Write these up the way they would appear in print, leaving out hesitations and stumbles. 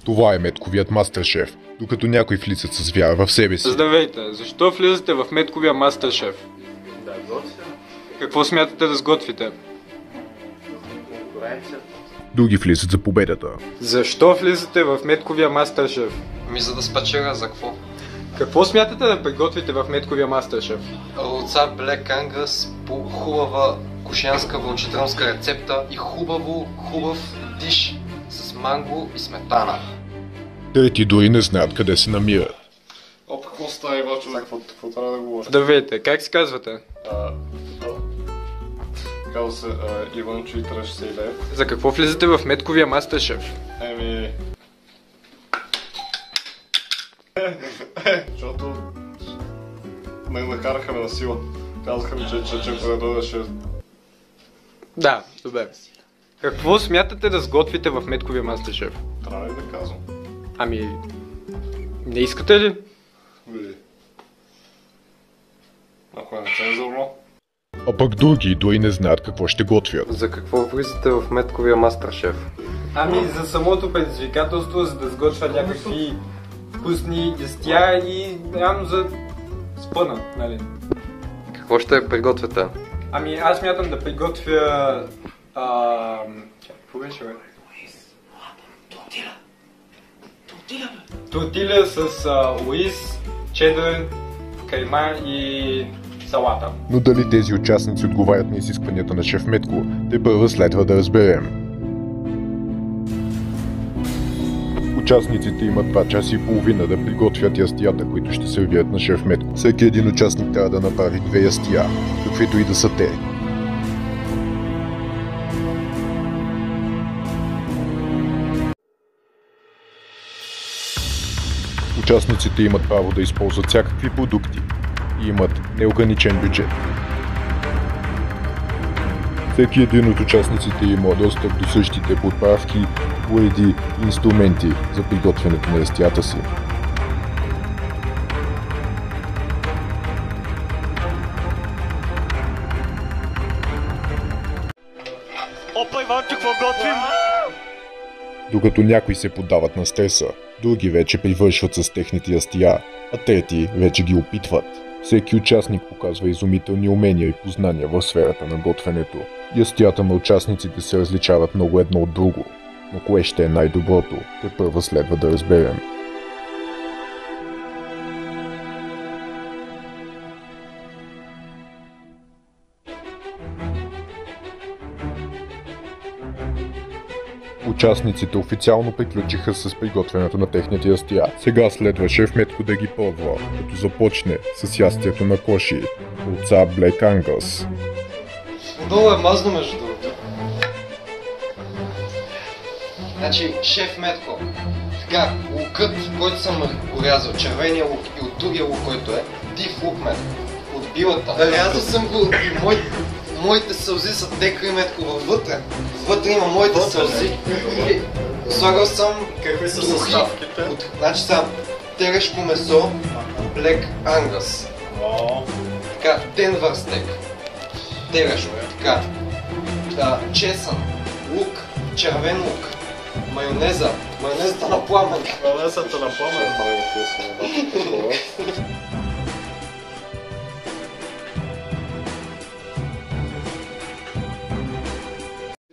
Това е Метковият мастер-шеф, докато някои влизат с вяра в себе си. Здравейте, защо влизате в Метковия мастер-шеф? Да, готвя. Какво смятате да сготвите? Конкуренцията. Други влизат за победата. Защо влизате в Метковия мастер-шеф? За да спечеля за какво? Какво смятате да приготвите в Метковия мастер-шеф? Луца Black Angus по хубава кошианска вълчителска рецепта и хубав диш с манго и сметана. Трети дори не знаят къде се намират. Какво става, Ивачо? За какво трябва да говоря? Здравейте, как се казвате? Казва се Иванчо и Тръж Сейлев. За какво влизате в Метковия мастер-шеф? Защото ме накараха на сила. Казаха ми, че дойдеше. Да, добре. Какво смятате да сготвите в Метковия мастер-шеф? Трябва ли да казвам? Ами, не искате ли? Ако е нецензурно. А пък други дори не знаят какво ще готвят. За какво влизате в Метковия мастер-шеф? Ами, за самото предизвикателство, за да сготвя някакви вкусни ястия и реално за спъна, нали? Какво ще приготвяте? Ами, аз мятам да приготвя... Какво беше, бе? Тортиля с ориз, чедър, кайма и салата. Но дали тези участници отговарят на изискванията на шеф Метко, те първо следва да разберем. Участниците имат 2 часа и половина да приготвят ястията, които ще сервират на шеф Метко. Всеки един участник трябва да направи 2 ястия, каквито и да са те. Участниците имат право да използват всякакви продукти и имат неограничен бюджет. Всеки един от участниците има достъп до същите подправки, уреди и инструменти за приготвянето на ястията си. Опа, Иванчо, какво готвим? Докато някои се поддават на стреса, други вече привършват с техните ястия, а трети вече ги опитват. Всеки участник показва изумителни умения и познания в сферата на готвенето. Ястията на участниците се различават много едно от друго, но кое ще е най-доброто, тепърва следва да разберем. Участниците официално приключиха с приготвянето на техните ястия. Сега следва шеф Метко да ги пробва, като започне с ястието на коши, луца Black Angus. Долу е мазно, между другото. Значи, шеф Метко, така, лукът, който съм урязал, червения лук и от другия лук, който е див лук, Метко, от билата. Рязал съм го и моите сълзи са текли, Метко, вътре. Вътре има моите сълзи. Слагал съм... Какви са съставките? Значи са телешко месо, Black Angus. Така, Денвър стек. Телешко, така. Чесън, лук, червен лук, майонезата на пламен. Майонезата на пламен.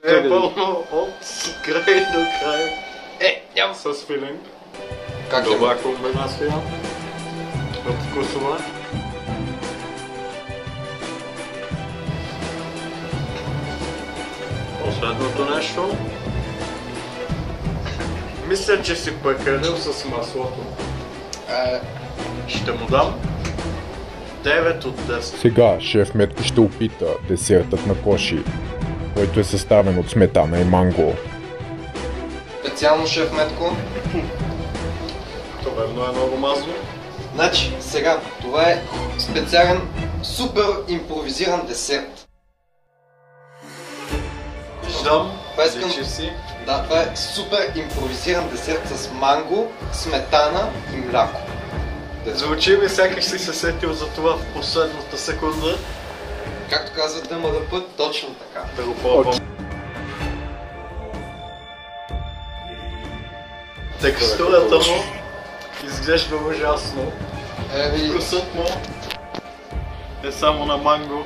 Е пълно от край до край. Няма. С филинг. Как е? Добра комбинация. От вкусова. Последното нещо. Мисля, че си прекалил с маслото. Ще му дам 9 от 10. Сега шеф Метко ще опита десертът на коши, който е съставен от сметана и манго. Специално шеф Метко. Това е много масло. Значи, сега, това е специален, супер импровизиран десерт. Виждам, Искам... личи си. Да, това е супер импровизиран десерт с манго, сметана и мляко. Звучи ми сякаш си се сетил за това в последната секунда. Както казва ДМДП, точно така. Да го пробвам. Текстурата му изглежда ужасно. Еми, Вкусът му е само на манго,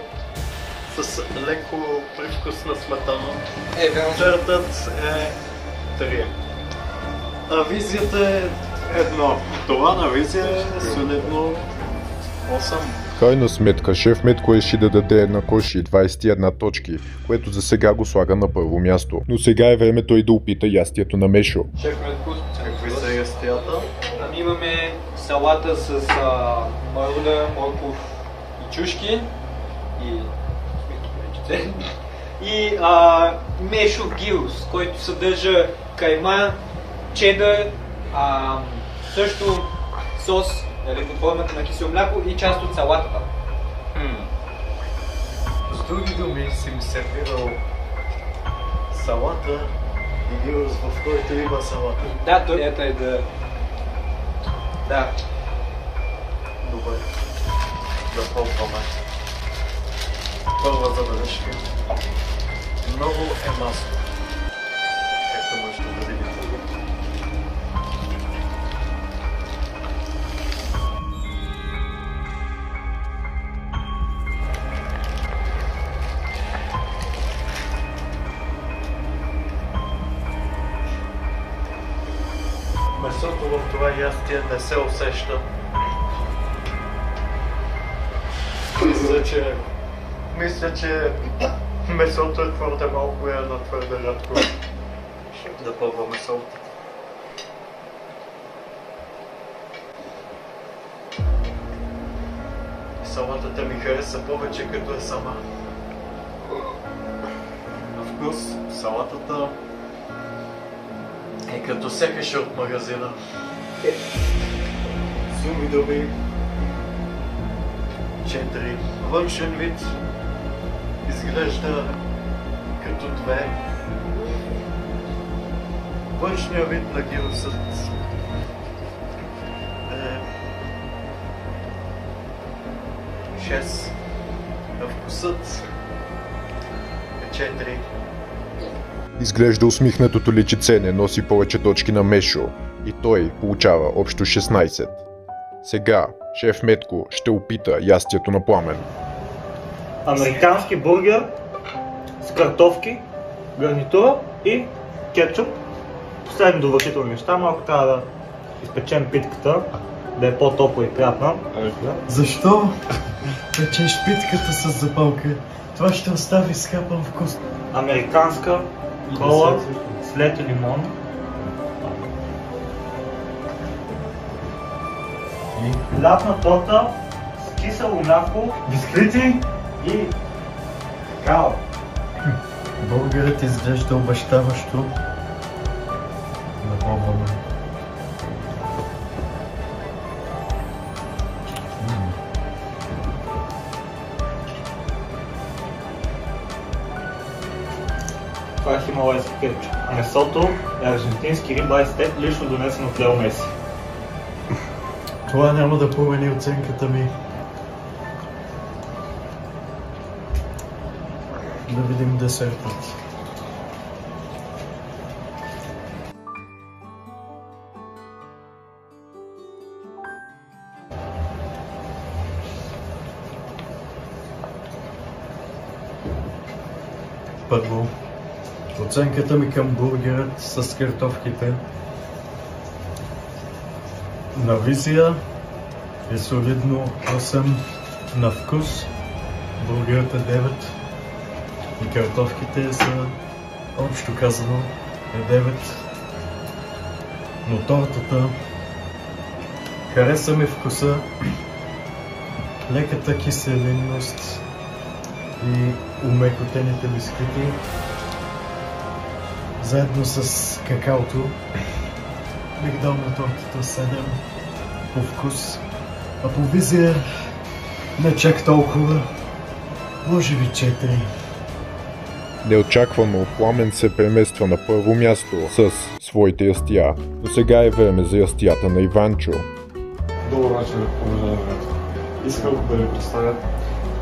с леко привкус на сметана. верно. Чертът е 3. А визията е 1. Това на визия е солидно 8. В крайна сметка, шеф Метко реши да даде на Коши 21 точки, което за сега го слага на първо място. Но сега е време той да опита ястието на Мешо. Шеф Метко, Какви са ястията? ами имаме салата с маруда, морков и чушки и и мешо гирус, който съдържа кайма, чедър, също сос, нали, под формата на кисело мляко и част от салатата. С други думи си ми сервирал салата и гирус, в който има салата. Да, той ето е да... Да. Добре. Да пробваме. Първа забележка. Много е масло. Както можете да видите. Месото в това ястие не се усеща. Мисля, че месото е твърде малко и е на твърде рядко. Да пробваме салата. Салатата ми хареса повече като е сама. На вкус салатата е като всякаше от магазина. Суми думи 4. Външен вид изглежда като 2. Външният вид на гирусът е 6. А вкусът е 4. Изглежда усмихнатото личице не носи повече точки на Мешо и той получава общо 16. Сега шеф Метко ще опита ястието на Пламен. Американски бургер с картофки, гарнитура и кетчуп. Последни довършителни неща, малко трябва да изпечем питката, да е по-топла и приятна. Защо печеш питката с запалка? Това ще остави скапан вкус. Американска кола с лед и лимон. Лятна торта с кисело мляко, бисквити и какао. Бургерът изглежда обещаващо. Напробваме. Това е хималайски кетчуп. Месото е аржентински рибай стек, лично донесено от Лео Меси. Това няма да промени оценката ми. Да видим десертът. Първо, оценката ми към бургерът с картофките. На визия е солидно 8, на вкус бургерът е 9 и картофките са, общо казано, е 9. Но тортата хареса ми вкуса, леката киселинност и умекотените бисквити, заедно с какаото. Бих дал на тортата 7 по вкус, а по визия не чак толкова, може би 4. Неочаквано Пламен се премества на първо място с своите ястия, но сега е време за ястията на Иванчо. Добър начин, уважаеми. Искам да ви представя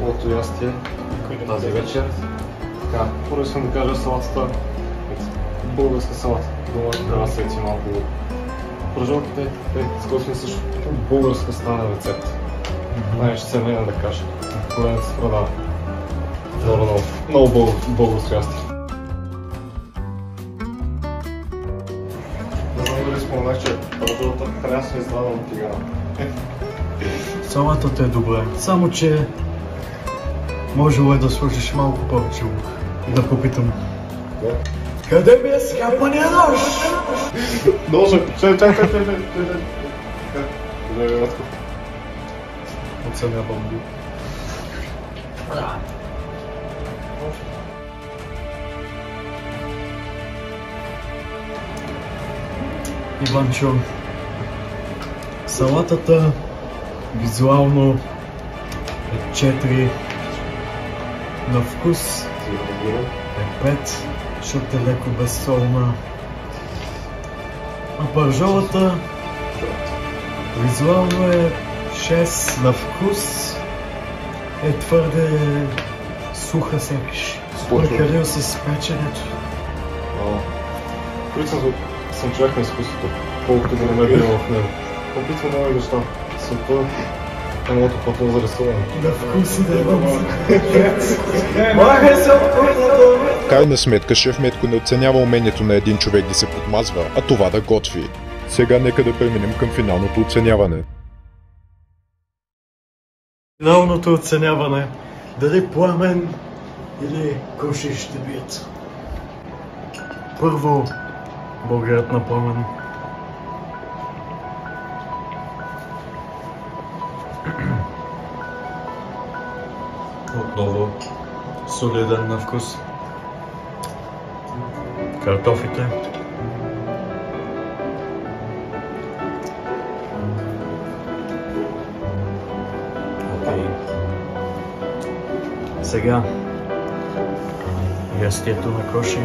моето ястие тази вечер. Така, първо искам да кажа салатата, българска салата. Думата трябва да се малко пържолките, те скосни също българска стана рецепта. Най-семейна да кажа. Колената се продава. Много българско ястие. Не знам дали споменах, че пържолата прясно издавам от тигана. Салатата е добра, само че можело е да сложиш малко повече лук и да попитам. Къде ми е скапания нож? Ножа! Чай! Оценявам ги. Иванчо, салатата визуално е 4, на вкус е 5, защото е леко безсолна. А пържолата визуално е 6, на вкус е твърде суха сякаш. Прекалил с печенето. Съм човек на изкуството, колкото да не ме видя в него. Опитвам нови неща. Сълта е моето платно за рисуване. На вкуси да имам. Махай се от кухнята! В крайна сметка шеф Метко не оценява умението на един човек да се подмазва, а това да готви. Сега нека да преминем към финалното оценяване. Финалното оценяване. Дали Пламен или Коши ще бият. Първо, българът на Пламен. Отново солиден на вкус. Картофите. Окей. Сега ястието на Коши.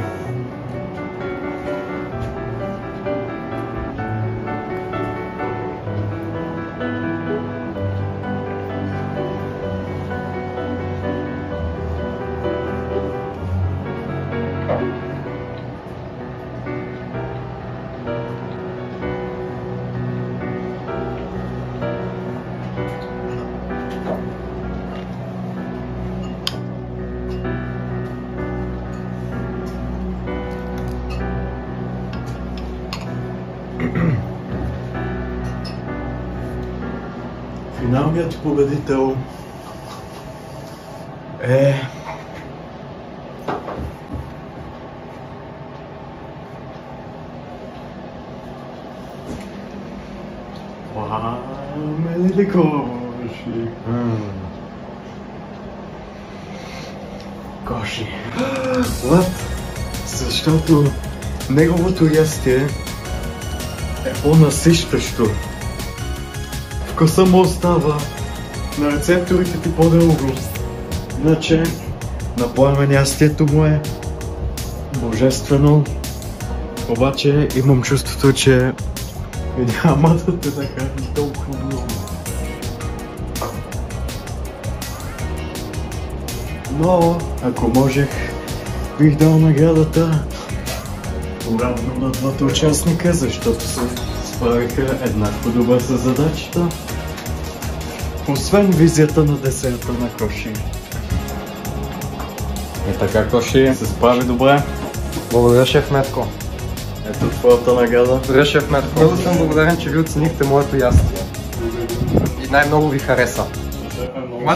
Финалният победител е... Пламен или Коши? Коши. What? Защото неговото ястие е по-насищащо. Вкуса му остава на рецепторите ти по-дълго. Иначе на Пламен ястието му е божествено. Обаче имам чувството, че няма да те накарам толкова много. Но, ако можех, бих дал наградата равно на двата участника, защото се справиха еднакво добре с задачата. Освен визията на десерта на Коши. И така, Коши се справи добре. Благодаря, шеф Метко. Ето твоята награда. Благодаря, шеф Метко. Много съм благодарен, че ви оценихте моето ястие. И най-много ви хареса. Шеф е много.